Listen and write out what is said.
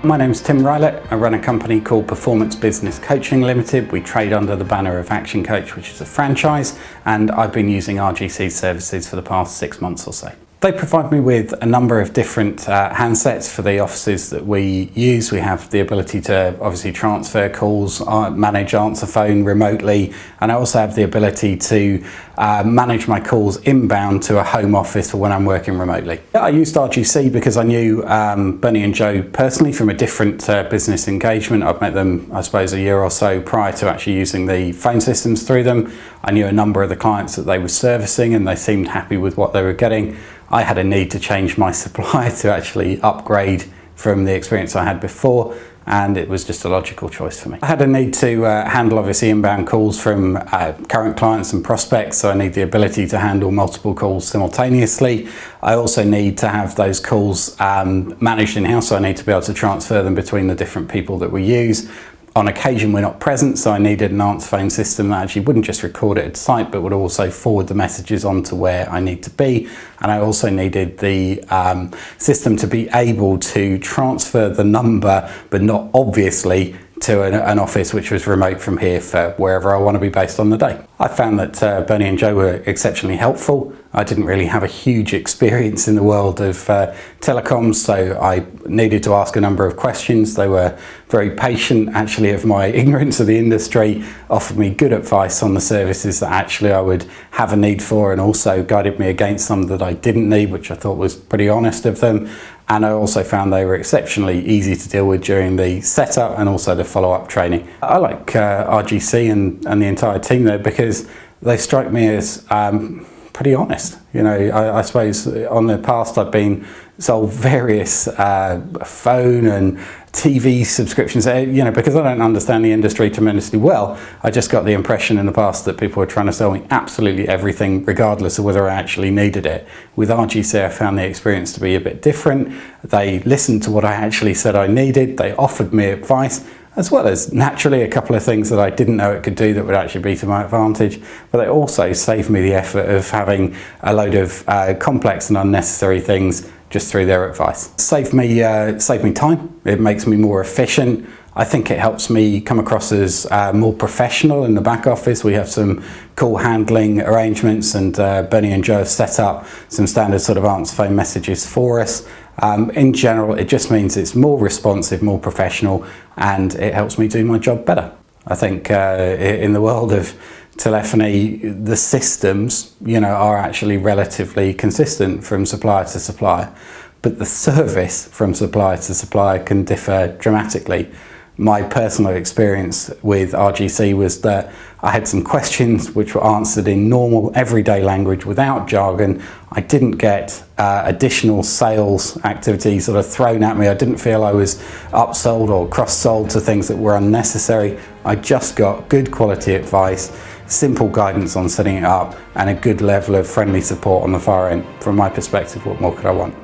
My name's Tim Rylatt. I run a company called Performance Business Coaching Limited. We trade under the banner of Action Coach, which is a franchise, and I've been using RGC services for the past 6 months or so. They provide me with a number of different handsets for the offices that we use. We have the ability to obviously transfer calls, manage answer phone remotely, and I also have the ability to manage my calls inbound to a home office for when I'm working remotely. I used RGC because I knew Bernie and Joe personally from a different business engagement. I've met them, I suppose, a year or so prior to actually using the phone systems through them. I knew a number of the clients that they were servicing and they seemed happy with what they were getting. I had a need to change my supplier to actually upgrade from the experience I had before, and it was just a logical choice for me. I had a need to handle obviously inbound calls from current clients and prospects, so I need the ability to handle multiple calls simultaneously. I also need to have those calls managed in-house, so I need to be able to transfer them between the different people that we use. On occasion we're not present, so I needed an answer phone system that actually wouldn't just record it at site but would also forward the messages on to where I need to be. And I also needed the system to be able to transfer the number but not obviously to an office which was remote from here for wherever I want to be based on the day. I found that Bernie and Joe were exceptionally helpful. I didn't really have a huge experience in the world of telecoms, so I needed to ask a number of questions. They were very patient actually of my ignorance of the industry, offered me good advice on the services that actually I would have a need for, and also guided me against some that I didn't need, which I thought was pretty honest of them. And I also found they were exceptionally easy to deal with during the setup and also the follow-up training. I like RGC and the entire team there because they strike me as pretty honest. You know, I suppose on the past I've been sold various phone and TV subscriptions, you know, because I don't understand the industry tremendously well. I just got the impression in the past that people were trying to sell me absolutely everything regardless of whether I actually needed it. With RGC I found the experience to be a bit different. They listened to what I actually said I needed. They offered me advice, as well as naturally a couple of things that I didn't know it could do that would actually be to my advantage, but they also saved me the effort of having a load of complex and unnecessary things just through their advice. Saved me time. It makes me more efficient. I think it helps me come across as more professional in the back office. We have some call handling arrangements, and Bernie and Joe have set up some standard sort of answer phone messages for us. In general, it just means it's more responsive, more professional, and it helps me do my job better. I think in the world of telephony, the systems, you know, are actually relatively consistent from supplier to supplier, but the service from supplier to supplier can differ dramatically. My personal experience with RGC was that I had some questions which were answered in normal everyday language without jargon. I didn't get additional sales activity sort of thrown at me. I didn't feel I was upsold or cross-sold to things that were unnecessary. I just got good quality advice, simple guidance on setting it up, and a good level of friendly support on the far end. From my perspective, what more could I want?